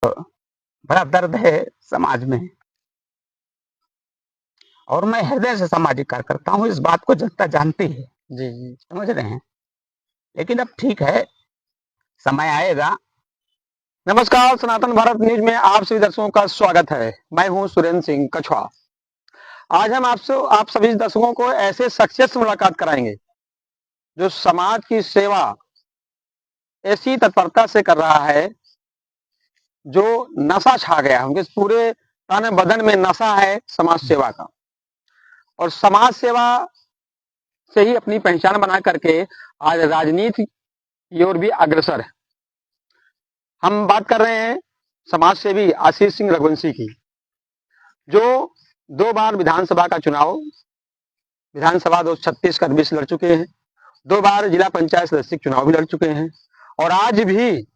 बड़ा दर्द है समाज में, और मैं हृदय से सामाजिक कार्य करता हूँ। इस बात को जनता जानती है, जी, जी। समझ रहे हैं। लेकिन अब ठीक है, समय आएगा। नमस्कार, सनातन भारत न्यूज में आप सभी दर्शकों का स्वागत है। मैं हूं सुरेंद्र सिंह कछवा। आज हम आप सभी दर्शकों को ऐसे शख्सियत से मुलाकात कराएंगे जो समाज की सेवा ऐसी तत्परता से कर रहा है जो नशा छा गया है। उनके पूरे तन बदन में नशा है समाज सेवा का, और समाज सेवा से ही अपनी पहचान बना करके आज राजनीति की ओर भी अग्रसर है। हम बात कर रहे हैं समाज सेवी आशीष सिंह रघुवंशी की, जो 2 बार विधानसभा का चुनाव, विधानसभा 236 का 20 लड़ चुके हैं, 2 बार जिला पंचायत सदस्य चुनाव भी लड़ चुके हैं, और आज भी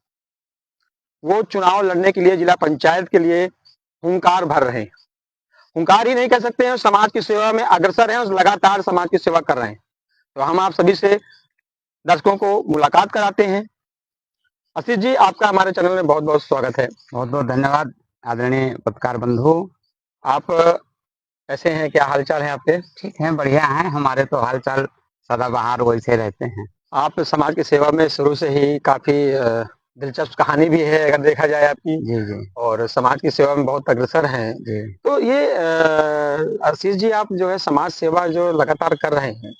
वो चुनाव लड़ने के लिए जिला पंचायत के लिए हुंकार भर रहे हैं। हुंकार ही नहीं कह सकते हैं, समाज की सेवा में अग्रसर हैं और लगातार समाज की सेवा कर रहे हैं। तो हम आप सभी से दर्शकों को मुलाकात कराते हैं। आशीष जी, आपका हमारे चैनल में बहुत बहुत स्वागत है। बहुत बहुत धन्यवाद आदरणीय पत्रकार बंधु। आप कैसे हैं, क्या हालचाल है आपके? ठीक है, बढ़िया है। हमारे तो हालचाल सदाबहार वैसे रहते हैं। आप समाज की सेवा में शुरू से ही काफी दिलचस्प कहानी भी है अगर देखा जाए आपकी, जी जी और समाज की सेवा में बहुत अग्रसर हैं। जी। तो ये आशीष जी, आप जो है समाज सेवा जो लगातार कर रहे हैं,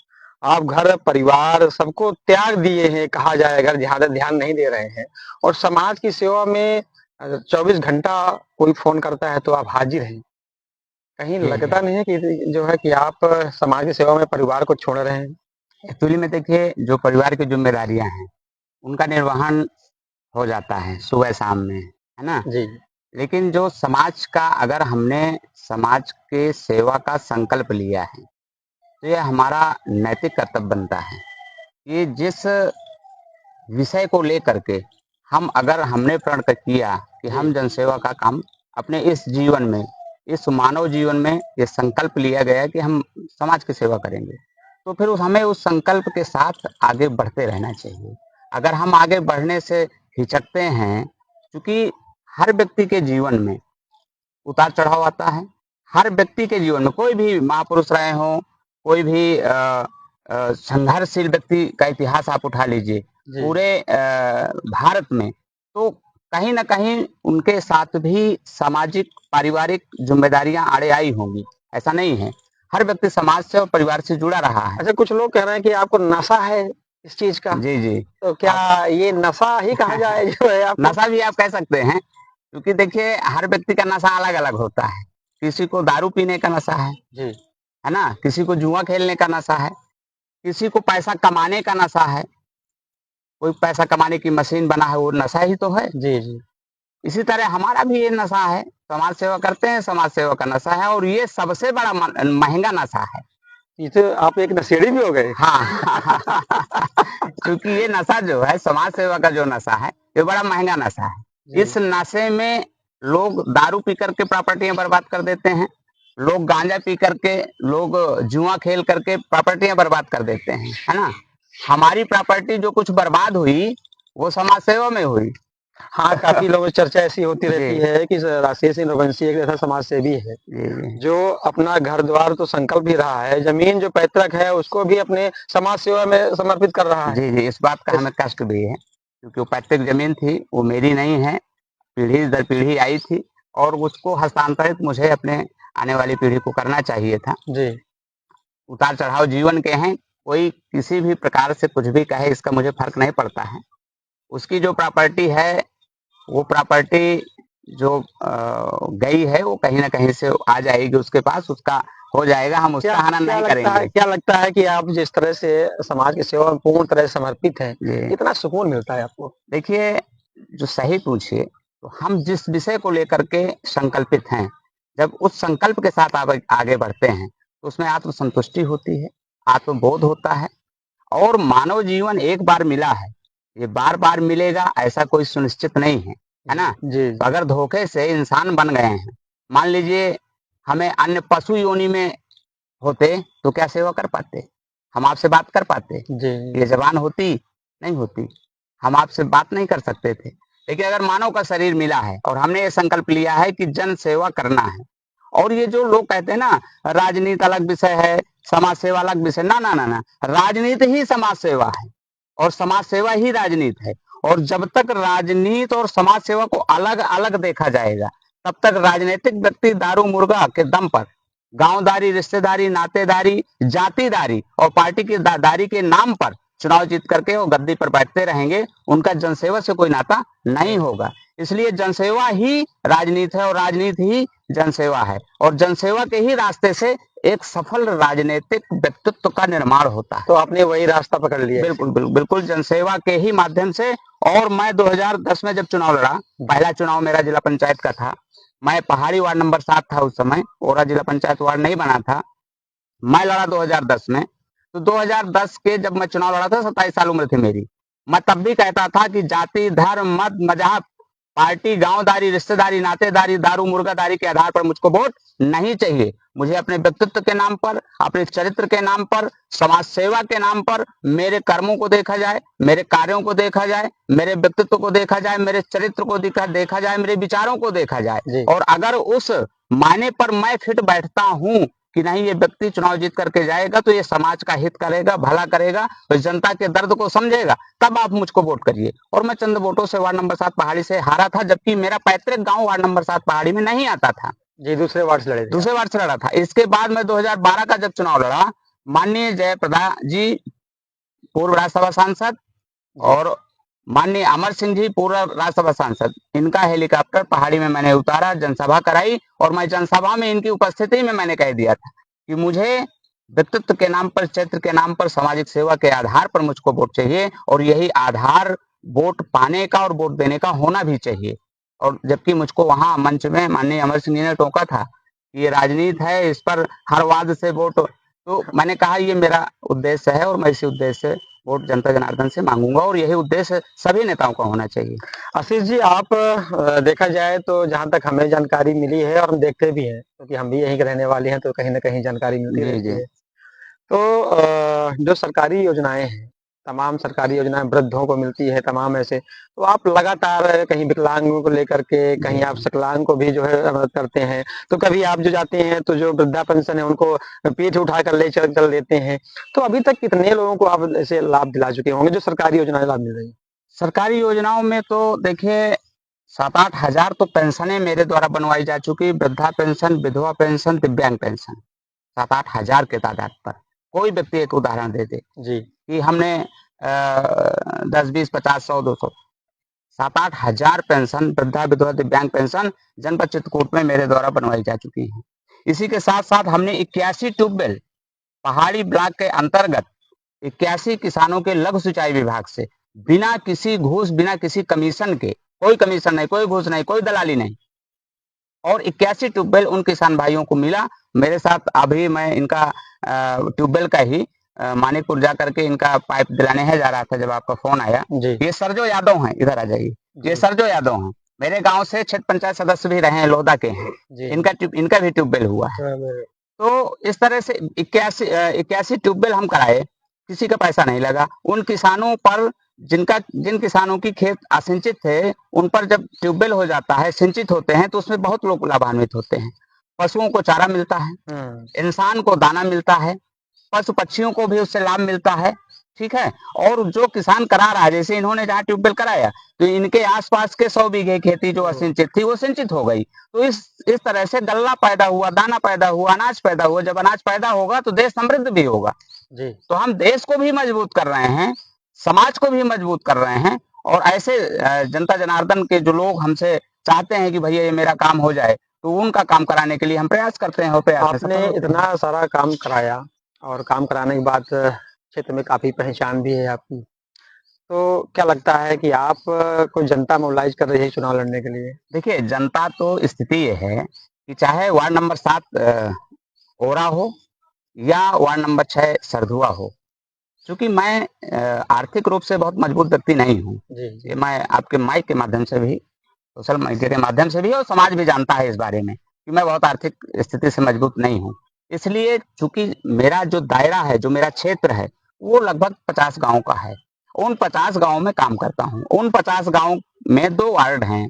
आप घर परिवार सबको त्याग दिए हैं कहा जाए, अगर ज्यादा ध्यान नहीं दे रहे हैं, और समाज की सेवा में 24 घंटा कोई फोन करता है तो आप हाजिर हैं। कहीं जी लगता नहीं है कि जो है कि आप समाज की सेवा में परिवार को छोड़ रहे हैं? एक्चुअली में देखिए, जो परिवार की जिम्मेदारियां हैं उनका निर्वहन हो जाता है सुबह शाम में, है ना। जी लेकिन जो समाज का, अगर हमने समाज के सेवा का संकल्प लिया है तो ये हमारा नैतिक कर्तव्य बनता है। ये जिस विषय को लेकर के हम, अगर हमने प्रण किया कि जी हम जनसेवा का काम अपने इस जीवन में, इस मानव जीवन में, ये संकल्प लिया गया है कि हम समाज की सेवा करेंगे, तो फिर हमें उस संकल्प के साथ आगे बढ़ते रहना चाहिए। अगर हम आगे बढ़ने से हिचकते हैं, क्योंकि हर व्यक्ति के जीवन में उतार चढ़ाव आता है। हर व्यक्ति के जीवन में, कोई भी महापुरुष रहे हों, कोई भी संघर्षशील व्यक्ति का इतिहास आप उठा लीजिए जी पूरे भारत में, तो कहीं ना कहीं उनके साथ भी सामाजिक पारिवारिक जिम्मेदारियां आड़े आई होंगी। ऐसा नहीं है, हर व्यक्ति समाज से और परिवार से जुड़ा रहा है। अच्छा, कुछ लोग कह रहे हैं कि आपको नशा है इस चीज का, जी जी। तो आप क्या ये नशा ही कहा जाए जो है आपको? नशा भी आप कह सकते हैं, क्योंकि देखिए हर व्यक्ति का नशा अलग अलग होता है। किसी को दारू पीने का नशा जी है ना, किसी को जुआ खेलने का नशा है, किसी को पैसा कमाने का नशा है। कोई पैसा कमाने की मशीन बना है, वो नशा ही तो है। जी जी। इसी तरह हमारा भी ये नशा है, समाज सेवा करते हैं, समाज सेवा का नशा है, और ये सबसे बड़ा महंगा नशा है। ये तो आप एक नशेड़ी भी हो गए। हाँ क्योंकि ये नशा जो है, समाज सेवा का जो नशा है, ये बड़ा महंगा नशा है। जी इस नशे में लोग दारू पी करके प्रॉपर्टियां बर्बाद कर देते हैं, लोग गांजा पी करके, लोग जुआ खेल करके प्रॉपर्टियां बर्बाद कर देते हैं, है ना। हमारी प्रॉपर्टी जो कुछ बर्बाद हुई वो समाज सेवा में हुई। हाँ, काफी लोगों में चर्चा ऐसी होती रहती जी है कि आशीष सिंह रघुवंशी एक ऐसा समाज सेवी है जी जी जो अपना घर द्वार तो संकल्प भी रहा है, जमीन जो पैतृक है उसको भी अपने समाज सेवा में समर्पित कर रहा है। जी जी। इस बात का इस हमें कष्ट भी है, क्योंकि वो पैतृक जमीन थी, वो मेरी नहीं है, पीढ़ी दर पीढ़ी आई थी, और उसको हस्तांतरित मुझे अपने आने वाली पीढ़ी को करना चाहिए था। जी उतार चढ़ाव जीवन के हैं, कोई किसी भी प्रकार से कुछ भी कहे, इसका मुझे फर्क नहीं पड़ता है। उसकी जो प्रॉपर्टी है, वो प्रॉपर्टी जो गई है, वो कहीं ना कहीं से आ जाएगी उसके पास, उसका हो जाएगा, हम उसका क्या हनन क्या नहीं लगता है, करेंगे। क्या लगता है कि आप जिस तरह से समाज की सेवा में पूर्ण तरह से समर्पित हैं, जी कितना सुकून मिलता है आपको? देखिए, जो सही पूछिए, तो हम जिस विषय को लेकर के संकल्पित हैं, जब उस संकल्प के साथ आगे बढ़ते हैं तो उसमें आत्मसंतुष्टि होती है, आत्मबोध होता है। और मानव जीवन एक बार मिला है, ये बार बार मिलेगा ऐसा कोई सुनिश्चित नहीं है जी ना। जी तो अगर धोखे से इंसान बन गए हैं, मान लीजिए हमें अन्य पशु योनि में होते तो क्या सेवा कर पाते, हम आपसे बात कर पाते, जी ये जबान होती नहीं होती, हम आपसे बात नहीं कर सकते थे। देखिए, अगर मानव का शरीर मिला है और हमने ये संकल्प लिया है कि जन सेवा करना है, और ये जो लोग कहते हैं ना, राजनीति अलग विषय है, समाज सेवा अलग विषय, ना ना ना ना, राजनीति ही समाज सेवा है और समाज सेवा ही राजनीति है। और जब तक राजनीति और समाज सेवा को अलग अलग देखा जाएगा, तब तक राजनीतिक व्यक्ति दारू मुर्गा के दम पर गांवदारी, रिश्तेदारी, नातेदारी, जातिदारी और पार्टी की दारी के नाम पर चुनाव जीत करके वो गद्दी पर बैठते रहेंगे। उनका जनसेवा से कोई नाता नहीं होगा। इसलिए जनसेवा ही राजनीति है और राजनीति ही जनसेवा है, और जनसेवा के ही रास्ते से एक सफल राजनीतिक व्यक्तित्व का निर्माण होता है। तो आपने वही रास्ता पकड़ लिया है। बिल्कुल बिल्कुल बिल्कुल, जनसेवा के ही माध्यम से। और मैं 2010 में जब चुनाव लड़ा, पहला चुनाव मेरा जिला पंचायत का था। मैं पहाड़ी वार्ड नंबर 7 था उस समय, ओरा जिला पंचायत वार्ड नहीं बना था। मैं लड़ा 2010 में। तो 2010 के जब मैं चुनाव लड़ा था, 27 साल उम्र थी मेरी। मैं तब भी कहता था कि जाति, धर्म, मत, मजहब, पार्टी, गांवदारी, रिश्तेदारी, नातेदारी, दारू मुर्गादारी के आधार पर मुझको वोट नहीं चाहिए। मुझे अपने व्यक्तित्व के नाम पर, अपने चरित्र के नाम पर, समाज सेवा के नाम पर मेरे कर्मों को देखा जाए, मेरे कार्यों को देखा जाए, मेरे व्यक्तित्व को देखा जाए, मेरे चरित्र को देखा जाए, मेरे विचारों को देखा जाए। और अगर उस मायने पर मैं फिट बैठता हूँ कि नहीं, ये व्यक्ति चुनाव जीत करके जाएगा तो ये समाज का हित करेगा, भला करेगा, तो जनता के दर्द को समझेगा, तब आप मुझको वोट करिए। और मैं चंद वोटों से वार्ड नंबर 7 पहाड़ी से हारा था, जबकि मेरा पैतृक गांव वार्ड नंबर 7 पहाड़ी में नहीं आता था जी। दूसरे वार्ड से लड़े थे? दूसरे वार्ड से लड़ा था। इसके बाद मैं 2012 का जब चुनाव लड़ा, माननीय जयप्रदा जी, पूर्व राज्यसभा सांसद, और माननीय अमर सिंह जी, पूर्व राज्यसभा सांसद, इनका हेलीकॉप्टर पहाड़ी में मैंने उतारा, जनसभा कराई, और मैं जनसभा में इनकी उपस्थिति में मैंने कह दिया था कि मुझे व्यक्तित्व के नाम पर, क्षेत्र के नाम पर, सामाजिक सेवा के आधार पर मुझको वोट चाहिए, और यही आधार वोट पाने का और वोट देने का होना भी चाहिए। और जबकि मुझको वहां मंच में माननीय अमर सिंह जी ने टोका था कि ये राजनीति है, इस पर हर वाद से वोट, तो मैंने कहा ये मेरा उद्देश्य है और मैं इसी उद्देश्य से वोट जनता जनार्दन से मांगूंगा, और यही उद्देश्य सभी नेताओं का होना चाहिए। आशीष जी, आप देखा जाए तो जहां तक हमें जानकारी मिली है और हम देखते भी हैं, क्योंकि हम भी यहीं के रहने वाले हैं, तो कहीं ना कहीं जानकारी मिलती जी रहती जी है। तो जो सरकारी योजनाएं हैं, तमाम सरकारी योजनाएं वृद्धों को मिलती है, तमाम ऐसे, तो आप लगातार कहीं विकलांगों को लेकर के, कहीं आप सकलांग को भी जो है मदद करते हैं, तो कभी आप जो जाते हैं तो जो वृद्धा पेंशन है उनको पीठ उठा कर ले चल देते हैं। तो अभी तक कितने लोगों को आप ऐसे लाभ दिला चुके होंगे जो सरकारी योजनाएं लाभ मिल रही है? सरकारी योजनाओं में तो देखिए 7-8 हजार तो पेंशनें मेरे द्वारा बनवाई जा चुकी, वृद्धा पेंशन, विधवा पेंशन, दिव्यांग पेंशन, 7-8 हजार के तादाद पर। कोई व्यक्ति एक उदाहरण दे दे जी। कि हमने 10, 20, 50, 100, 200, 7-8 हजार पेंशन, वृद्धा, विधवा, दिव्यांग पेंशन जनपद चित्रकूट में मेरे द्वारा बनवाई जा चुकी है। इसी के साथ साथ हमने 81 ट्यूबवेल पहाड़ी ब्लॉक के अंतर्गत 81 किसानों के लघु सिंचाई विभाग से बिना किसी घूस, बिना किसी कमीशन के, कोई कमीशन नहीं, कोई घूस नहीं, कोई दलाली नहीं, और 81 ट्यूबवेल उन किसान भाइयों को मिला। मेरे साथ अभी मैं इनका ट्यूबवेल का ही मानिकपुर जा करके इनका पाइप दिलाने है जा रहा था जब आपका फोन आया। ये सरजो यादव हैं, इधर आ जाइए, ये सरजो यादव हैं, मेरे गांव से क्षेत्र पंचायत सदस्य भी रहे हैं, लोहदा के हैं। इनका भी ट्यूबवेल हुआ है। तो इस तरह से 81 ट्यूबवेल हम कराए, किसी का पैसा नहीं लगा। उन किसानों पर जिन किसानों की खेत असिंचित थे, उन पर जब ट्यूबवेल हो जाता है, सिंचित होते हैं, तो उसमें बहुत लोग लाभान्वित होते हैं। पशुओं को चारा मिलता है, इंसान को दाना मिलता है, पशु पक्षियों को भी उससे लाभ मिलता है, ठीक है। और जो किसान करा रहा है, जैसे इन्होंने जहाँ ट्यूबवेल कराया, तो इनके आसपास के 100 बीघे खेती जो असिंचित थी वो सिंचित हो गई। तो इस तरह से गल्ला पैदा हुआ, दाना पैदा हुआ, अनाज पैदा हुआ। जब अनाज पैदा होगा तो देश समृद्ध भी होगा जी। तो हम देश को भी मजबूत कर रहे हैं, समाज को भी मजबूत कर रहे हैं। और ऐसे जनता जनार्दन के जो लोग हमसे चाहते हैं कि भैया ये मेरा काम हो जाए, तो उनका काम कराने के लिए हम प्रयास करते हैं। और प्रयास आपने इतना सारा काम कराया, और काम कराने के बाद क्षेत्र में काफी पहचान भी है आपकी, तो क्या लगता है कि आप को जनता मोबिलाइज कर रही है चुनाव लड़ने के लिए? देखिए, जनता तो स्थिति ये है कि चाहे वार्ड नंबर 7 ओरा हो या वार्ड नंबर 6 सरधुआ हो, क्योंकि मैं आर्थिक रूप से बहुत मजबूत व्यक्ति नहीं हूँ। ये मैं आपके माइक के माध्यम से भी, सोशल मीडिया के माध्यम से भी, और समाज भी जानता है इस बारे में कि मैं बहुत आर्थिक स्थिति से मजबूत नहीं हूँ। इसलिए चूंकि मेरा जो दायरा है, जो मेरा क्षेत्र है, वो लगभग 50 गांव का है, उन 50 गाँव में काम करता हूँ। उन 50 गाँव में 2 वार्ड हैं,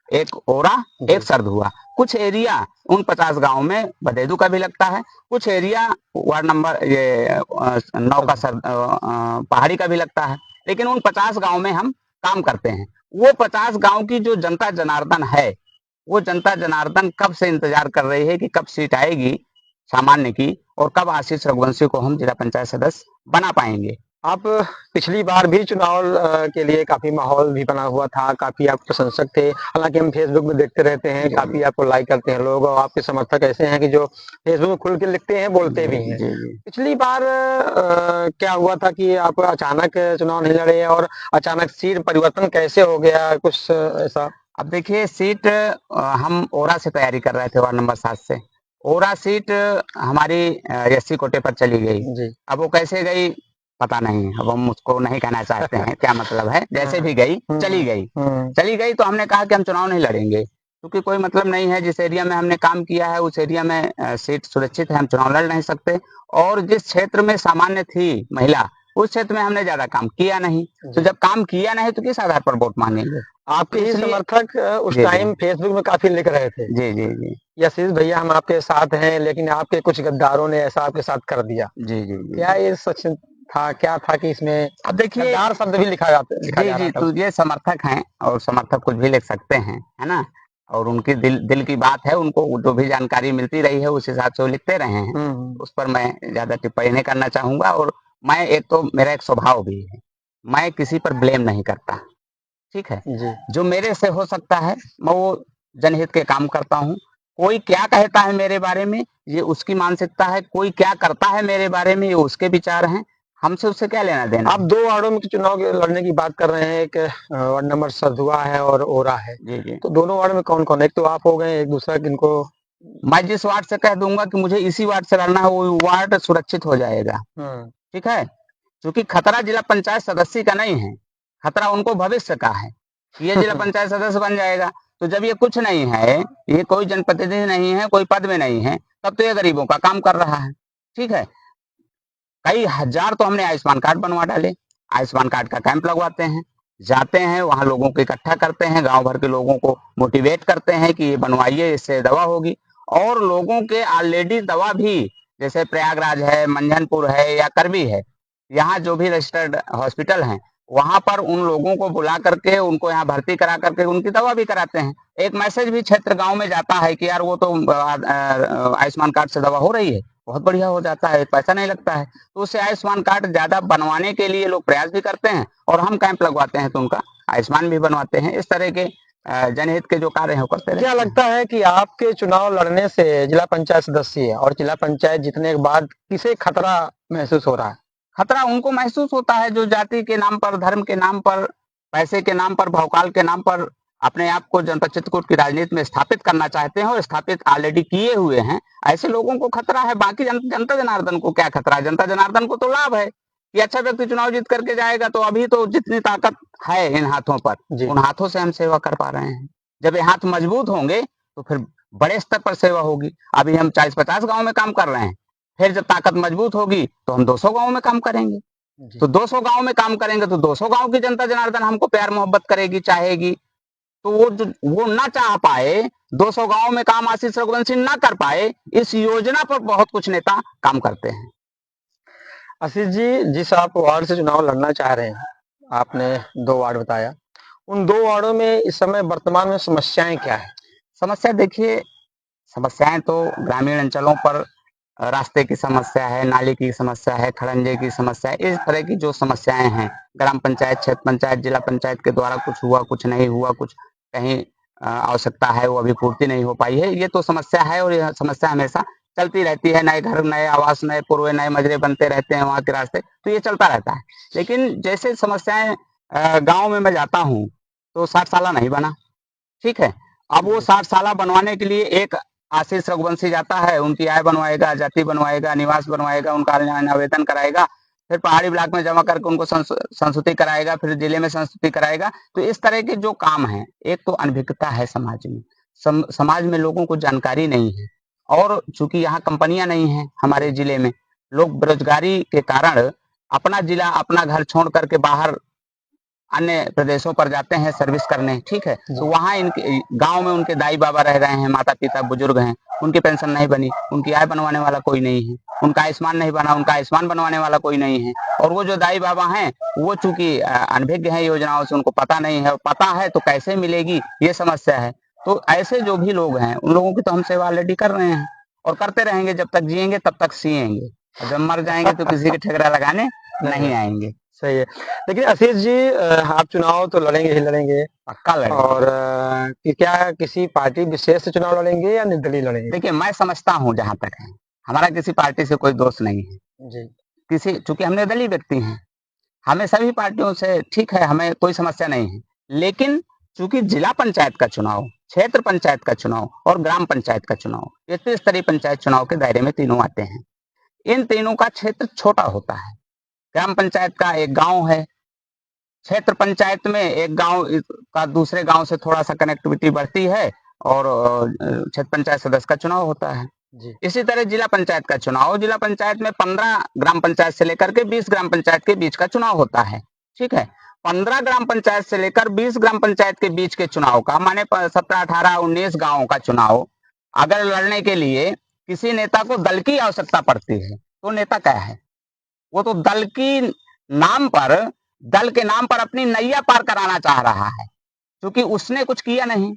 एक ओरा, एक सरधुआ। कुछ एरिया उन 50 गाँव में बदेदू का भी लगता है, कुछ एरिया वार्ड नंबर 9 का पहाड़ी का भी लगता है, लेकिन उन 50 गाँव में हम काम करते हैं। वो 50 गाँव की जो जनता जनार्दन है, वो जनता जनार्दन कब से इंतजार कर रही है कि कब सीट आएगी सामान्य की और कब आशीष रघुवंशी को हम जिला पंचायत सदस्य बना पाएंगे। आप पिछली बार भी चुनाव के लिए काफी माहौल भी बना हुआ था, काफी आप प्रशंसक थे। हालांकि हम फेसबुक में देखते रहते हैं, जी, काफी आपको लाइक करते हैं लोग, और आपके समर्थक ऐसे हैं कि जो फेसबुक में खुल के लिखते हैं, बोलते भी हैं। जी, जी। पिछली बार क्या हुआ था कि आप अचानक चुनाव नहीं लड़े, और अचानक सीट परिवर्तन कैसे हो गया, कुछ ऐसा? अब देखिए, सीट हम ओरा से तैयारी कर रहे थे, वार्ड नंबर 7 से। ओरा सीट हमारी एससी कोटे पर चली गई। जी। अब वो कैसे गई पता नहीं, अब हम उसको नहीं कहना चाहते हैं क्या मतलब है, जैसे भी गई चली गई। चली गई तो हमने कहा कि हम चुनाव नहीं लड़ेंगे, क्योंकि कोई मतलब नहीं है। जिस एरिया में हमने काम किया है उस एरिया में सीट सुरक्षित है, हम चुनाव लड़ नहीं सकते। और जिस क्षेत्र में सामान्य थी महिला, उस क्षेत्र में हमने ज्यादा काम किया नहीं, तो जब काम किया नहीं तो किस आधार पर वोट मांगेंगे। आपके ही इसलिए समर्थक उस जी, जी। टाइम फेसबुक में काफी लिख रहे थे, जी, जी, जी। आशीष भैया हम आपके साथ हैं, लेकिन आपके कुछ गद्दारों ने ऐसा आपके साथ कर दिया। जी, जी, जी, क्या जी। ये सच था? क्या था कि इसमें अब देखिए, गद्दार शब्द भी लिखा जी, जा रहा जी, था? तो ये समर्थक हैं और समर्थक कुछ भी लिख सकते हैं, है ना? और उनकी दिल दिल की बात है, उनको जो भी जानकारी मिलती रही है उस हिसाब से वो लिखते रहे हैं। उस पर मैं ज़्यादा टिप्पणी नहीं करना चाहूँगा। और मैं एक तो मेरा एक स्वभाव भी है, मैं किसी पर ब्लेम नहीं करता, ठीक है? जी। जो मेरे से हो सकता है, मैं वो जनहित के काम करता हूँ। कोई क्या कहता है मेरे बारे में, ये उसकी मानसिकता है, कोई क्या करता है मेरे बारे में, ये उसके विचार हैं, हमसे उससे क्या लेना-देना आप है? 2 वार्डों में चुनाव लड़ने की बात कर रहे हैं, एक वार्ड नंबर सरधुआ है और ओरा है। जी, जी। तो दोनों वार्ड में कौन-कौन है? एक तो आप हो गए, एक दूसरा किनको? मैं जिस वार्ड से कह दूँगा कि मुझे इसी वार्ड से लड़ना है, वो वार्ड सुरक्षित हो जाएगा, हुँ। ठीक है? क्योंकि खतरा जिला पंचायत सदस्य का नहीं है, खतरा उनको भविष्य का है। ये जिला पंचायत सदस्य बन जाएगा, तो जब ये कुछ नहीं है, ये कोई जनप्रतिनिधि नहीं है, कोई पद में नहीं है, तब तो ये गरीबों का काम कर रहा है, ठीक है? कई हजार तो हमने आयुष्मान कार्ड बनवा डाले। आयुष्मान कार्ड का कैंप लगवाते हैं, जाते हैं वहां लोगों को इकट्ठा करते हैं, गांव भर के लोगों को मोटिवेट करते हैं कि ये बनवाइए, इससे दवा होगी। और लोगों के ऑलरेडी दवा भी, जैसे प्रयागराज है, मंझनपुर है या करबी है, यहाँ जो भी रजिस्टर्ड हॉस्पिटल हैं, वहां पर उन लोगों को बुला करके उनको यहाँ भर्ती करा करके उनकी दवा भी कराते हैं। एक मैसेज भी क्षेत्र गांव में जाता है कि यार वो तो आयुष्मान कार्ड से दवा हो रही है, बहुत बढ़िया हो जाता है, पैसा नहीं लगता है। तो उससे आयुष्मान कार्ड ज्यादा बनवाने के लिए लोग प्रयास भी करते हैं और हम कैंप लगवाते हैं तो उनका आयुष्मान भी बनवाते हैं। इस तरह के जनहित के जो कार्य हैं वो करते क्या रहते हैं। लगता है कि आपके चुनाव लड़ने से जिला पंचायत सदस्य और जिला पंचायत जीतने के बाद किसे खतरा महसूस हो रहा है? खतरा उनको महसूस होता है जो जाति के नाम पर, धर्म के नाम पर, पैसे के नाम पर, भौकाल के नाम पर अपने आप को जनता चित्रकूट की राजनीति में स्थापित करना चाहते हैं और स्थापित ऑलरेडी किए हुए हैं। ऐसे लोगों को खतरा है, बाकी जनता जनार्दन को क्या खतरा है? जनता जनार्दन को तो लाभ है कि अच्छा व्यक्ति चुनाव जीत करके जाएगा, तो अभी तो जितनी ताकत है इन हाथों पर, जी। उन हाथों से हम सेवा कर पा रहे हैं। जब ये हाथ मजबूत होंगे तो फिर बड़े स्तर पर सेवा होगी। अभी हम 40-50 गाँव में काम कर रहे हैं, फिर जब ताकत मजबूत होगी तो हम 200 गाँव में काम करेंगे। जी। तो 200 गाँव में काम करेंगे तो 200 गाँव की जनता जनार्दन हमको प्यार मोहब्बत करेगी, चाहेगी। तो वो ना चाह पाए, 200 गाँव में काम आशीष रघुवंशी ना कर पाए, इस योजना पर बहुत कुछ नेता काम करते हैं। आशीष जी, जिस आप वार्ड से चुनाव लड़ना चाह रहे हैं, आपने 2 वार्ड बताया। उन 2 वार्डों में इस समय वर्तमान में समस्याएं क्या है? समस्या देखिए, समस्याएं तो ग्रामीण अंचलों पर रास्ते की समस्या है, नाली की समस्या है, खड़ंजे की समस्या है। इस तरह की जो समस्याएं हैं, ग्राम पंचायत, क्षेत्र पंचायत, जिला पंचायत के द्वारा कुछ हुआ, कुछ नहीं हुआ, कुछ कहीं आवश्यकता है वो अभी पूर्ति नहीं हो पाई है, ये तो समस्या है और यह समस्या हमेशा चलती रहती है। नए घर, नए आवास, नए पूर्व, नए मजरे बनते रहते हैं वहाँ के रास्ते, तो ये चलता रहता है। लेकिन जैसे समस्याएं गाँव में मैं जाता हूँ तो 60 साला नहीं बना, ठीक है? अब वो 60 साला बनवाने के लिए एक आशीष रघुवंशी जाता है, उनकी आय बनवाएगा, जाति बनवाएगा, निवास बनवाएगा, उनका आवेदन कराएगा, फिर पहाड़ी ब्लॉक में जमा करके उनको संस्तुति कराएगा, फिर जिले में संस्तुति कराएगा। तो इस तरह के जो काम हैं, एक तो अनभिज्ञता है समाज में। समाज में लोगों को जानकारी नहीं है और चूंकि यहाँ कंपनियां नहीं हैं हमारे जिले में, लोग बेरोजगारी के कारण अपना जिला अपना घर छोड़ करके बाहर अन्य प्रदेशों पर जाते हैं सर्विस करने, ठीक है। तो वहाँ इनके गांव में उनके दाई बाबा रह रहे हैं, माता पिता बुजुर्ग हैं, उनकी पेंशन नहीं बनी, उनकी आय बनवाने वाला कोई नहीं है, उनका आयुष्मान नहीं बना, उनका आयुष्मान बनवाने वाला कोई नहीं है। और वो जो दाई बाबा हैं वो चूंकि अनभिज्ञ हैं योजनाओं से, उनको पता नहीं है, पता है तो कैसे मिलेगी ये समस्या है। तो ऐसे जो भी लोग हैं उन लोगों की तो हम सेवा ऑलरेडी कर रहे हैं और करते रहेंगे, जब तक जिएंगे तब तक सिएंगे, और जब मर जाएंगे तो किसी के ठेकरा लगाने नहीं आएंगे। सही है। लेकिन आशीष जी, आप चुनाव तो लड़ेंगे ही लड़ेंगे, पक्का लड़ेंगे। और कि क्या किसी पार्टी विशेष से चुनाव लड़ेंगे या निर्दलीय लड़ेंगे? देखिए, मैं समझता हूँ जहां तक है, हमारा किसी पार्टी से कोई दोष नहीं है जी। किसी, चूंकि हम निर्दलीय व्यक्ति हैं, हमें सभी पार्टियों से ठीक है, हमें कोई समस्या नहीं है। लेकिन चूंकि जिला पंचायत का चुनाव, क्षेत्र पंचायत का चुनाव और ग्राम पंचायत का चुनाव, ये त्रिस्तरीय पंचायत चुनाव के दायरे में तीनों आते हैं। इन तीनों का क्षेत्र छोटा होता है। ग्राम पंचायत का एक गांव है, क्षेत्र पंचायत में एक गांव का दूसरे गांव से थोड़ा सा कनेक्टिविटी बढ़ती है, और क्षेत्र पंचायत सदस्य का चुनाव होता है। जी। इसी तरह जिला पंचायत का चुनाव, जिला पंचायत में 15 ग्राम पंचायत से लेकर के 20 ग्राम पंचायत के बीच का चुनाव होता है, ठीक है। 15 ग्राम पंचायत से लेकर 20 ग्राम पंचायत के बीच के चुनाव का माने 17, 18, 19 गांवों का चुनाव अगर लड़ने के लिए किसी नेता को दल की आवश्यकता पड़ती है, तो नेता क्या है, वो तो दल के नाम पर अपनी नैया पार कराना चाह रहा है, क्योंकि उसने कुछ किया नहीं।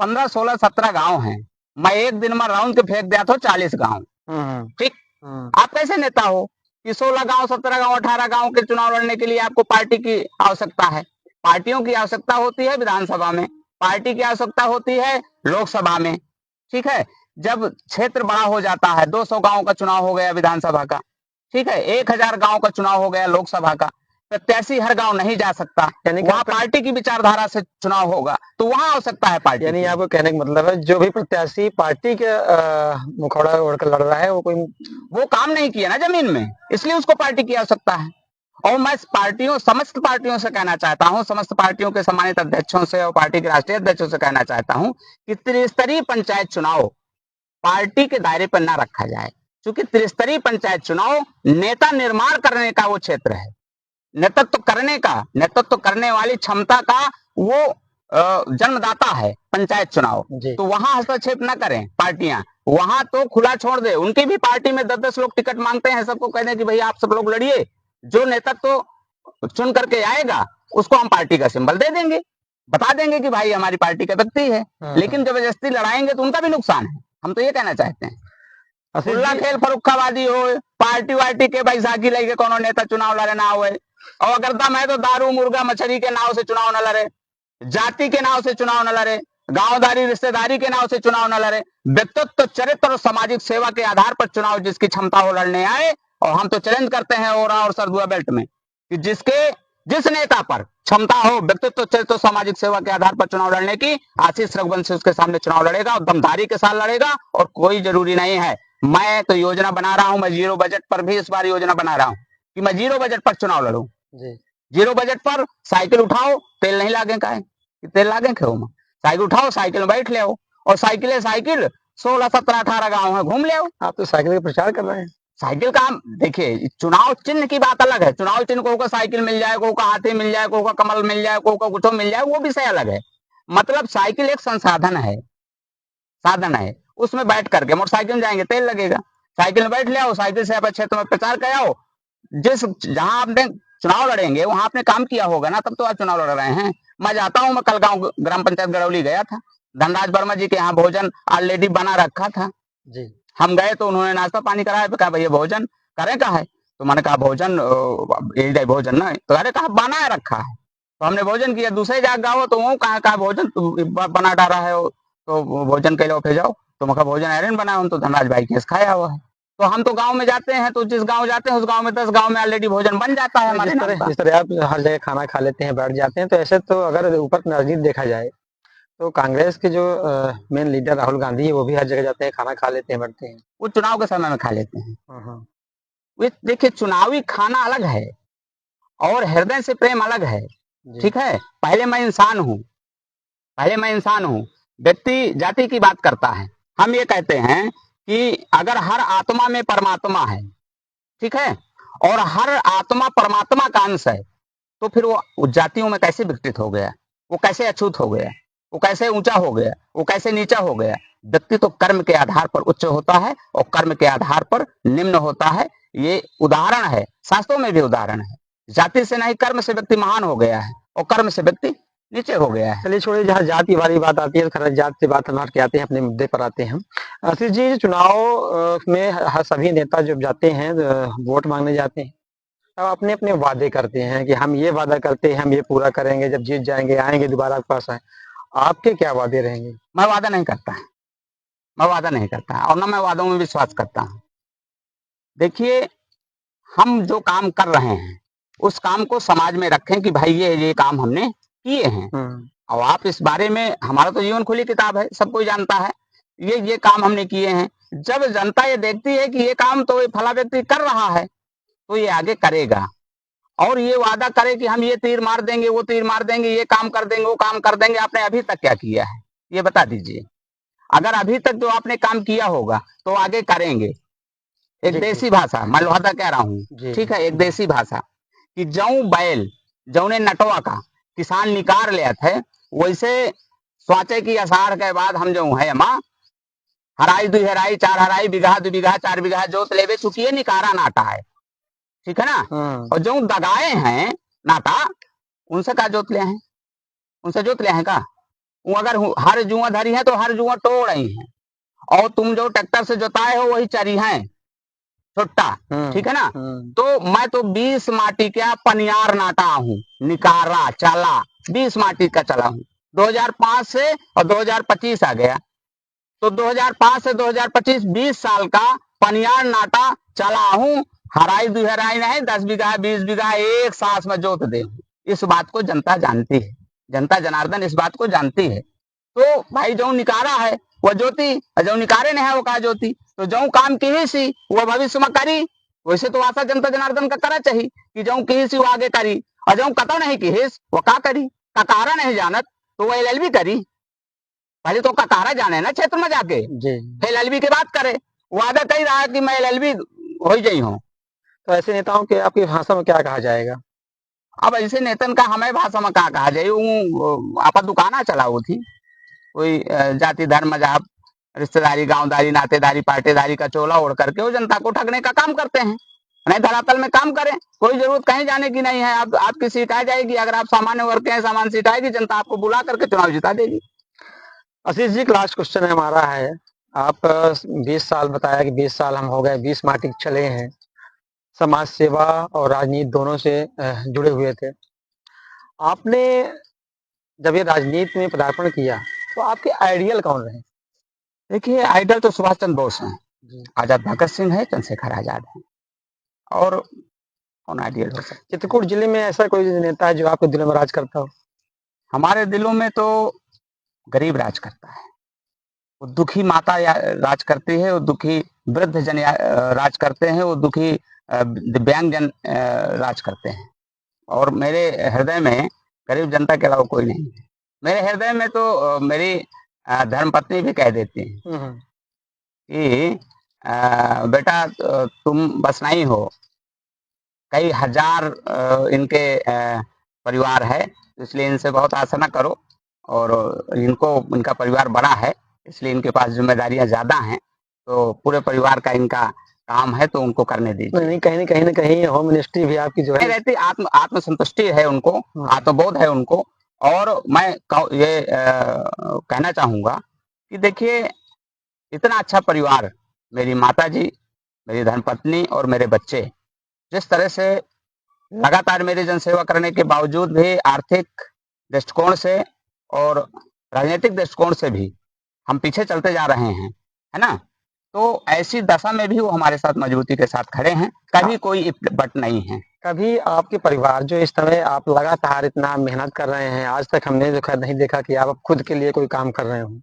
15, 16, 17 गांव हैं, मैं एक दिन में राउंड के फेंक दिया था 40 गांव, ठीक। आप कैसे नेता हो कि 16 गांव, 17 गांव, 18 गांव के चुनाव लड़ने के लिए आपको पार्टी की आवश्यकता है। पार्टियों की आवश्यकता होती है विधानसभा में, पार्टी की आवश्यकता होती है लोकसभा में, ठीक है। जब क्षेत्र बड़ा हो जाता है, 200 गांव का चुनाव हो गया विधानसभा का, ठीक है, 1000 गांव का चुनाव हो गया लोकसभा का, प्रत्याशी हर गांव नहीं जा सकता, यानी वहां पार्टी की विचारधारा से चुनाव होगा, तो वहां आवश्यकता है पार्टी। यानी आपको कहने का मतलब है जो भी प्रत्याशी पार्टी के मुखौड़ा ओढ़कर लड़ रहा है वो काम नहीं किया ना जमीन में, इसलिए उसको पार्टी की आवश्यकता है। और मैं समस्त पार्टियों से कहना चाहता हूं, समस्त पार्टियों के सम्मानित अध्यक्षों से और पार्टी के राष्ट्रीय अध्यक्षों से कहना चाहता हूं कि त्रिस्तरीय पंचायत चुनाव पार्टी के दायरे पर ना रखा जाए, क्योंकि त्रिस्तरीय पंचायत चुनाव नेता निर्माण करने का वो क्षेत्र है, नेतृत्व करने वाली क्षमता का वो जन्मदाता है पंचायत चुनाव। तो वहां हस्तक्षेप न करें पार्टियां, वहां तो खुला छोड़ दे। उनकी भी पार्टी में 10-10 लोग टिकट मांगते हैं, सबको कह दें कि भैया आप सब लोग लड़िए, जो नेतृत्व चुन करके आएगा उसको हम पार्टी का सिंबल दे देंगे, बता देंगे कि भाई हमारी पार्टी का व्यक्ति है। लेकिन जबरदस्ती लड़ाएंगे तो उनका भी नुकसान है, हम तो ये कहना चाहते हैं। खुला खेल फरुखाबादी हो, पार्टी वार्टी के बैसाखी लेके कोनो नेता चुनाव लड़े ना हुए, और अगर दम है तो दारू मुर्गा मछली के नाव से चुनाव न लड़े, जाति के नाव से चुनाव न लड़े, गांवदारी रिश्तेदारी के नाव से चुनाव न लड़े, व्यक्तित्व चरित्र और सामाजिक सेवा के आधार पर चुनाव जिसकी क्षमता हो लड़ने आए। और हम तो चैलेंज करते हैं ओरा और सरदुआ बेल्ट में कि जिस नेता पर क्षमता हो व्यक्तित्व चरित्र सामाजिक सेवा के आधार पर चुनाव लड़ने की, आशीष रघुवंशी उसके सामने चुनाव लड़ेगा और दमदारी के साथ लड़ेगा। और कोई जरूरी नहीं है, मैं तो योजना बना रहा हूं, मैं जीरो बजट पर भी इस बार योजना बना रहा हूं कि मैं जीरो बजट पर चुनाव लड़ूं। जीरो बजट पर साइकिल उठाओ, तेल नहीं लागे का है कि तेल लागे खेओ में, साइकिल उठाओ, साइकिल में बैठ ले आओ, और साइकिल 16, 17, 18 गांव है घूम ले आओ। आप तो साइकिल का प्रचार कर रहे हैं। साइकिल का देखिए, चुनाव चिन्ह की बात अलग है। चुनाव चिन्ह को साइकिल मिल जाए, को हाथी मिल जाए, को कमल मिल जाए, को कुछ मिल जाए, वो विषय अलग है। मतलब साइकिल एक संसाधन है, साधन है, उसमें बैठ करके मोटरसाइकिल में जाएंगे तेल लगेगा, साइकिल में बैठ ले आओ, साइकिल से अपने क्षेत्र में प्रचार कर आओ। जहां आपने चुनाव लड़ेंगे वहां आपने काम किया होगा ना, तब तो आप चुनाव लड़ रहे हैं। मैं जाता हूं, मैं कल गांव ग्राम पंचायत गड़ौली गया था, धनराज वर्मा जी के यहाँ भोजन ऑलरेडी बना रखा था जी। हम गए तो उन्होंने नाश्ता पानी कराया, कहा भैया भोजन करें का है, तो मैंने कहा भोजन भोजन ना, तो अरे कहा बना रखा है, तो हमने भोजन किया। दूसरे जगह गाओ तो वो कहा भोजन बना डाला है, तो भोजन के लिए जाओ, तो मैं भोजन आयरन बना, हम तो धनराज भाई के खाया हुआ है। तो हम तो गांव में जाते हैं, तो जिस गांव जाते हैं उस गांव में 10 गांव में ऑलरेडी भोजन बन जाता है हमारे। जिस तरह आप हर जगह खाना खा लेते हैं, बैठ जाते हैं, तो ऐसे तो अगर ऊपर राजनीति देखा जाए तो कांग्रेस के जो मेन लीडर राहुल गांधी है वो भी हर जगह जाते हैं, खाना खा लेते हैं, बैठते हैं। वो चुनाव के समय में खा लेते हैं। वे देखिए, चुनावी खाना अलग है और हृदय से प्रेम अलग है, ठीक है। पहले मैं इंसान हूँ, व्यक्ति जाति की बात करता है। हम ये कहते हैं कि अगर हर आत्मा में परमात्मा है, ठीक है, और हर आत्मा परमात्मा का अंश है, तो फिर वो जातियों में कैसे विकसित हो गया, वो कैसे अछूत हो गया, वो कैसे ऊंचा हो गया, वो कैसे नीचा हो गया। व्यक्ति तो कर्म के आधार पर उच्च होता है और कर्म के आधार पर निम्न होता है। ये उदाहरण है, शास्त्रों में भी उदाहरण है। जाति से नहीं, कर्म से व्यक्ति महान हो गया है और कर्म से व्यक्ति नीचे हो गया है। चलिए छोड़िए, जहाँ जाति वाली बात आती है, खैर जात से बात हम हट के आते हैं, अपने मुद्दे पर आते हैं हम। आशीष जी, चुनाव में सभी नेता जब जाते हैं, वोट मांगने जाते हैं, तब अपने अपने वादे करते हैं कि हम ये वादा करते हैं, हम ये पूरा करेंगे, जब जीत जाएंगे आएंगे दोबारा आपके पास आए। आपके क्या वादे रहेंगे? मैं वादा नहीं करता, मैं वादा नहीं करता और ना मैं वादों में विश्वास करता हूँ। देखिए, हम जो काम कर रहे हैं उस काम को समाज में रखें कि भाई ये काम हमने किए हैं। और आप इस बारे में, हमारा तो जीवन खुली किताब है, सब कोई जानता है ये काम हमने किए हैं। जब जनता ये देखती है कि ये काम तो फला व्यक्ति कर रहा है, तो ये आगे करेगा और ये वादा करे कि हम ये तीर मार देंगे, वो तीर मार देंगे, ये काम कर देंगे, वो काम कर देंगे। आपने अभी तक क्या किया है ये बता दीजिए। अगर अभी तक जो आपने काम किया होगा तो आगे करेंगे। एक देसी भाषा, मैं लोहादा कह रहा हूँ, ठीक है, एक देसी भाषा कि जऊ बैल जौने नटवा का किसान निकार ले थे, वैसे स्वाचे की अषाढ़ के बाद हम जो है माँ हराई दु हराई चार हराई बीघा दु बीघा चार बीघा जोत लेवे, चूंकि ये निकारा नाटा है, ठीक है ना। और जो दगाए हैं नाटा, उनसे का जोत ले हैं, उनसे जोत ले हैं का। वो अगर हर जुआ धरी है तो हर जुआ तोड़ रही है, और तुम जो ट्रैक्टर से जोताए हो वही चरी है छोटा, ठीक है ना। तो मैं तो 20 माटी का पनियार नाटा हूँ, निकारा चला 20 माटी का चला हूँ। 2005 से और 2025 आ गया, तो 2005 से 2025 20 साल का पनियार नाटा चला हूँ। हराई दुहराई नहीं, 10 बीघा 20 बीघा एक सांस में जोत दे। इस बात को जनता जानती है, जनता जनार्दन इस बात को जानती है। तो भाई जो निकारा है वह ज्योति, जो निकारे नहीं है वो का ज्योति। तो जो काम की ही सी वो भविष्य में करी, वैसे तो आशा जनता जनार्दन का करा चाहिए कि जो की सी वो आगे करी, और जो कतो नहीं की वो का करी। ककारा नहीं जानत तो वो एलएलबी करी, पहले तो ककारा जाने ना क्षेत्र में जाके एलएलबी की बात करे। वादा कही रहा है कि मैं एलएलबी हो ही गई हूँ। तो ऐसे नेताओं के आपकी भाषा में क्या कहा जाएगा? अब ऐसे नेतन का हमें भाषा में क्या कहा जाए, आप दुकाना चलाओ थी, कोई जाति धर्म मजहब रिश्तेदारी गांवदारी नातेदारी पार्टीदारी का चोला ओढ़ करके वो जनता को ठगने का काम करते हैं। नहीं, धरातल में काम करें, कोई जरूरत कहीं जाने की नहीं है। आपकी सीट आ जाएगी, अगर आप सामान्य वर्ग के हैं, सामान्य सीट आएगी, जनता आपको बुला करके चुनाव जिता देगी। आशीष जी, लास्ट क्वेश्चन है हमारा है, आप 20 साल बताया कि 20 साल हम हो गए, 20 माटी चले हैं, समाज सेवा और राजनीति दोनों से जुड़े हुए थे। आपने जब ये राजनीति में पदार्पण किया तो आपके आइडियल कौन रहे? देखिए, आइडियल तो सुभाष चंद्र बोस हैं, आजाद भगत सिंह है, चंद्रशेखर आजाद है, और कौन आइडियल हो सकता। चित्रकूट जिले में ऐसा कोई नेता है जो आपके दिलों में राज करता हो? हमारे दिलों में तो गरीब राज करता है, वो दुखी माता राज करती है, वो दुखी वृद्ध जन राज करते हैं, वो दुखी दिव्यांग जन राज करते हैं। और मेरे हृदय में गरीब जनता के अलावा कोई नहीं है। मेरे हृदय में तो मेरी धर्मपत्नी भी कह देती है कि बेटा तुम बस नहीं हो, कई हजार इनके परिवार है, इसलिए इनसे बहुत आशा न करो, और इनका परिवार बड़ा है इसलिए इनके पास जिम्मेदारियां ज्यादा हैं, तो पूरे परिवार का इनका काम है तो उनको करने दीजिए। नहीं, कहीं ना कहीं होम मिनिस्ट्री भी आपकी जो है रहती, आत्म संतुष्टि है उनको, आत्मबोध है उनको। और मैं ये कहना चाहूंगा कि देखिए, इतना अच्छा परिवार, मेरी माताजी, मेरी धर्मपत्नी और मेरे बच्चे जिस तरह से लगातार मेरी जनसेवा करने के बावजूद भी आर्थिक दृष्टिकोण से और राजनीतिक दृष्टिकोण से भी हम पीछे चलते जा रहे हैं, है ना। तो ऐसी दशा में भी वो हमारे साथ मजबूती के साथ खड़े हैं, कभी कोई बट नहीं है। कभी आपके परिवार जो इस समय आप लगातार इतना मेहनत कर रहे हैं, आज तक हमने जो नहीं देखा कि आप खुद के लिए कोई काम कर रहे हो।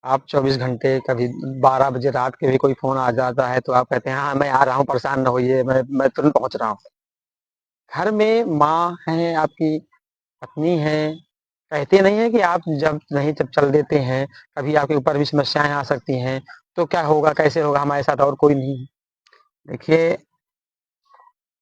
आप 24 घंटे, कभी 12 बजे रात के भी कोई फोन आ जाता है तो आप कहते हैं हाँ मैं आ रहा हूँ, परेशान न होइए, मैं तुरंत पहुंच रहा हूँ। घर में माँ है, आपकी पत्नी है, कहते नहीं है कि आप जब चल देते हैं कभी आपके ऊपर भी समस्याएं आ सकती हैं, तो क्या होगा, कैसे होगा, हमारे साथ और कोई नहीं है। देखिए,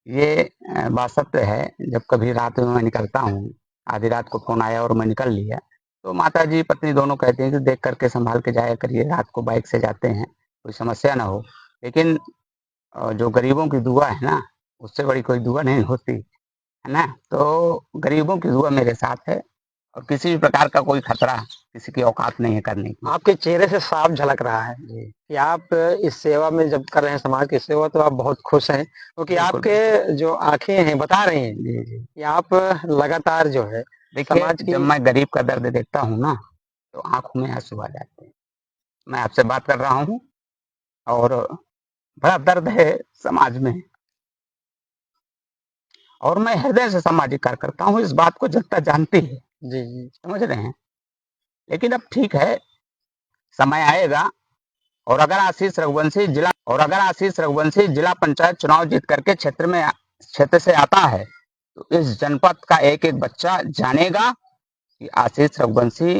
ये बात सत्य है। जब कभी रात में मैं निकलता हूँ, आधी रात को फ़ोन आया और मैं निकल लिया, तो माताजी, पत्नी दोनों कहती हैं कि देख कर के सँभाल के जाया करिए, रात को बाइक से जाते हैं, कोई समस्या ना हो। लेकिन जो गरीबों की दुआ है ना, उससे बड़ी कोई दुआ नहीं होती, है ना? तो गरीबों की दुआ मेरे साथ है और किसी भी प्रकार का कोई खतरा किसी की औकात नहीं है करने की। आपके चेहरे से साफ झलक रहा है जी, कि आप इस सेवा में जब कर रहे हैं समाज की सेवा तो आप बहुत खुश हैं क्योंकि बिल्कुल, बिल्कुल। आपके जो आंखें हैं बता रही हैं जी, जी। कि आप लगातार जो है देखिए, समाज जब की मैं गरीब का दर्द देखता हूँ ना, तो आँखों में आँसू आ जाते हैं। मैं आपसे बात कर रहा हूँ और बड़ा दर्द है समाज में और मैं हृदय से सामाजिक कार्य करता हूँ, इस बात को जनता जानती है, जी जी समझ रहे हैं? लेकिन अब ठीक है, समय आएगा और अगर आशीष रघुवंशी जिला पंचायत चुनाव जीत करके क्षेत्र से आता है, तो इस जनपद का एक-एक बच्चा जानेगा कि आशीष रघुवंशी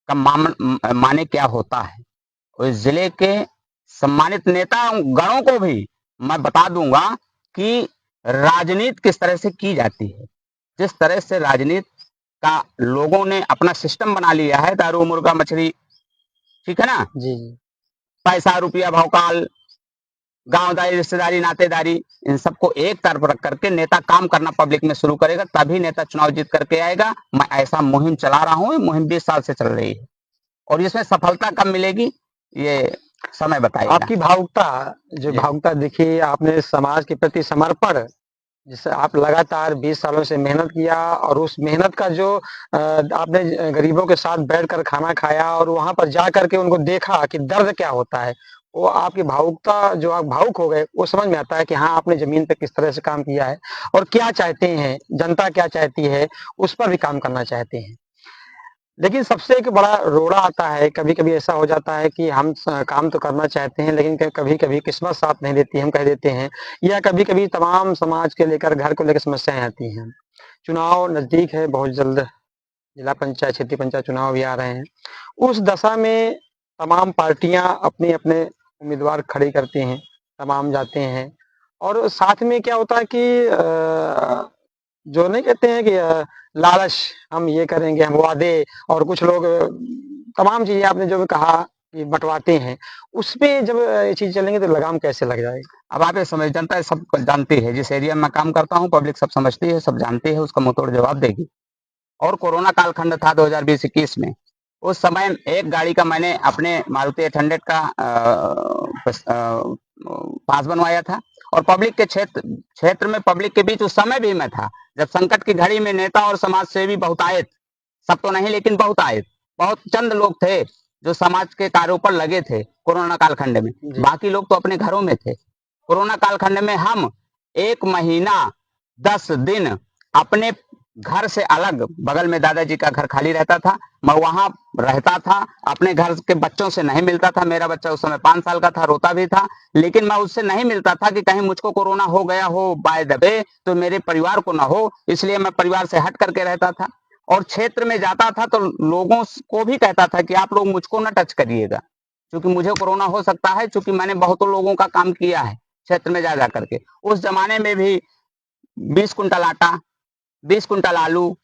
का माने क्या होता है। और इस जिले के सम्मानित नेता गणों को भी मैं बता दूंगा कि राजनीति किस तरह से की जाती है। जिस तरह से राजनीति का लोगों ने अपना सिस्टम बना लिया है, दारू मुर्गा मछली, ठीक है ना? जी जी पैसा रुपया भौकाल, गांवदारी रिश्तेदारी नातेदारी, इन सबको एक तरफ रख करके नेता काम करना पब्लिक में शुरू करेगा, तभी नेता चुनाव जीत करके आएगा। मैं ऐसा मुहिम चला रहा हूँ, मुहिम 20 साल से चल रही है और इसमें सफलता कब मिलेगी ये समय बताएगा। आपकी भावुकता जो जी, भावुकता दिखी आपने समाज के प्रति समर्पण जिससे आप लगातार 20 सालों से मेहनत किया और उस मेहनत का जो आपने गरीबों के साथ बैठकर खाना खाया और वहां पर जा करके उनको देखा कि दर्द क्या होता है वो आपकी भावुकता जो आप भावुक हो गए वो समझ में आता है कि हाँ आपने जमीन पे किस तरह से काम किया है और क्या चाहते हैं जनता क्या चाहती है उस पर भी काम करना चाहते हैं लेकिन सबसे एक बड़ा रोड़ा आता है कभी कभी ऐसा हो जाता है कि हम काम तो करना चाहते हैं लेकिन कभी कभी किस्मत साथ नहीं देती हम कह देते हैं या कभी कभी तमाम समाज के लेकर घर को लेकर समस्याएं आती हैं चुनाव नजदीक है बहुत जल्द जिला पंचायत क्षेत्रीय पंचायत चुनाव भी आ रहे हैं उस दशा में तमाम पार्टियां अपने अपने उम्मीदवार खड़े करते हैं तमाम जाते हैं और साथ में क्या होता है कि जो नहीं कहते हैं कि लालच हम ये करेंगे हम वादे और कुछ लोग तमाम चीजें आपने जो भी कहा कि बंटवाते हैं उसमें जब ये चीज चलेंगे तो लगाम कैसे लग जाएगी अब आप ये समझ, जनता ये सब जानती है, जिस एरिया में मैं काम करता हूँ पब्लिक सब समझती है, सब जानती है, उसका मुंह तोड़ जवाब देगी। और कोरोना कालखंड था 2020-21 में, उस समय एक गाड़ी का मैंने अपने मारुति 800 का पास बनवाया था और पब्लिक के क्षेत्र में पब्लिक के बीच उस समय भी मैं था जब संकट की घड़ी में नेता और समाज सेवी बहुत आए, सब तो नहीं लेकिन बहुत आए, बहुत चंद लोग थे जो समाज के कार्यों पर लगे थे कोरोना कालखंड में, जी बाकी लोग तो अपने घरों में थे। कोरोना कालखंड में हम 1 महीना 10 दिन अपने घर से अलग, बगल में दादाजी का घर खाली रहता था, मैं वहां रहता था, अपने घर के बच्चों से नहीं मिलता था। मेरा बच्चा उस समय 5 साल का था, रोता भी था, लेकिन मैं उससे नहीं मिलता था कि कहीं मुझको कोरोना हो गया हो बाय द वे तो मेरे परिवार को ना हो, इसलिए मैं परिवार से हट करके रहता था। और क्षेत्र में जाता था तो लोगों को भी कहता था कि आप लोग मुझको ना टच करिएगा, क्योंकि मुझे कोरोना हो सकता है, क्योंकि मैंने बहुतों लोगों का काम किया है क्षेत्र में जा करके। उस जमाने में भी 20 कुंटल आटा, 20 कुंटल आलू,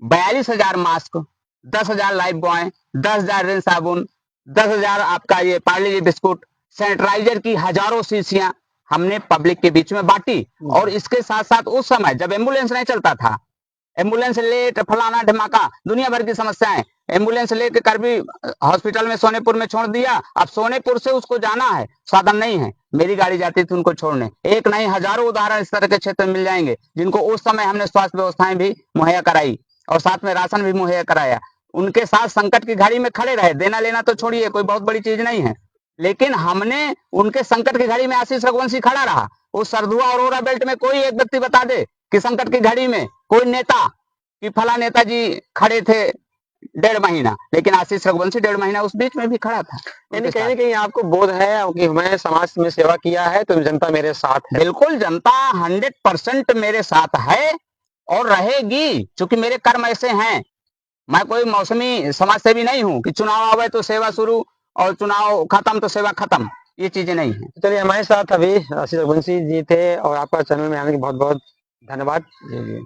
42,000 मास्क, 10,000 लाइफ बॉय, 10,000 रिन साबुन, 10,000 आपका ये पार्ले जी बिस्कुट, सैनिटाइजर की हजारों शीशियां हमने पब्लिक के बीच में बांटी। और जी इसके साथ साथ उस समय जब एम्बुलेंस नहीं चलता था, एम्बुलेंस लेट फलाना ढमाका दुनिया भर की समस्याएं, एम्बुलेंस लेके कर भी हॉस्पिटल में सोनेपुर में छोड़ दिया। अब सोनेपुर से उसको जाना है, साधन नहीं है, मेरी गाड़ी जाती थी उनको छोड़ने। एक नहीं हजारों उदाहरण इस तरह के क्षेत्र में मिल जाएंगे जिनको उस समय हमने स्वास्थ्य व्यवस्थाएं भी मुहैया कराई और साथ में राशन भी मुहैया कराया। उनके साथ संकट की घड़ी में खड़े रहे, देना लेना तो छोड़िए, कोई बहुत बड़ी चीज नहीं है, लेकिन हमने उनके संकट की घड़ी में आशीष रघुवंशी खड़ा रहा। उस सरधुआ और ओरा बेल्ट में कोई एक व्यक्ति बता दे कि संकट की घड़ी में कोई नेता कि फला नेताजी खड़े थे 1.5 महीना, लेकिन आशीष रघुवंशी 1.5 महीना उस बीच में भी खड़ा था यानी उनके कहीं साथ। ना कहीं आपको बोध है कि मैं समाज में सेवा किया है तो जनता मेरे साथ है बिल्कुल, जनता 100% मेरे साथ है और रहेगी, क्योंकि मेरे कर्म ऐसे हैं। मैं कोई मौसमी समाज सेवी नहीं हूं कि चुनाव आवे तो सेवा शुरू और चुनाव खत्म तो सेवा खत्म। ये चीजें नहीं है। चलिए, हमारे साथ अभी आशीष रघुवंशी जी थे और आपका चैनल में आने के बहुत बहुत धन्यवाद। जी जी।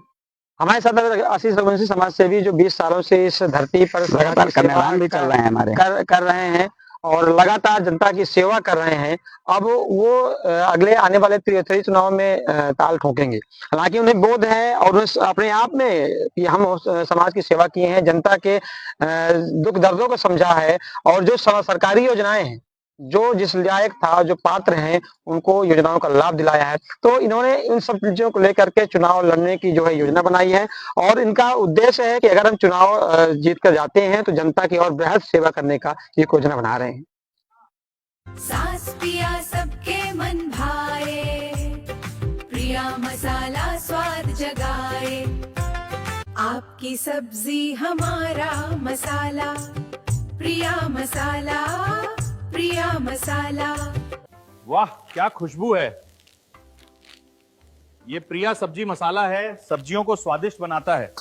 हमारे साथ अगर आशीष रघुवंशी समाज सेवी जो 20 सालों से इस धरती पर समाज लगातार की सेवा कन्यादान भी चल रहे हैं हमारे। कर रहे हैं और लगातार जनता की सेवा कर रहे हैं। अब वो अगले आने वाले त्रिस्तरीय चुनाव में ताल ठोकेंगे। हालांकि उन्हें बोध है और अपने आप में कि हम समाज की सेवा किए हैं, जनता के दुख दर्दों को समझा है और जो सरकारी योजनाएं हैं, जो जिस लायक था, जो पात्र हैं, उनको योजनाओं का लाभ दिलाया है। तो इन्होंने इन सब चीजों को लेकर के चुनाव लड़ने की जो है योजना बनाई है और इनका उद्देश्य है कि अगर हम चुनाव जीत कर जाते हैं तो जनता की और बृहद सेवा करने का ये योजना बना रहे हैं। सास पिया सबके मन भाए, प्रिया मसाला स्वाद जगाए, आपकी सब्जी हमारा मसाला, प्रिया मसाला, प्रिया मसाला। वाह क्या खुशबू है। ये प्रिया सब्जी मसाला है, सब्जियों को स्वादिष्ट बनाता है।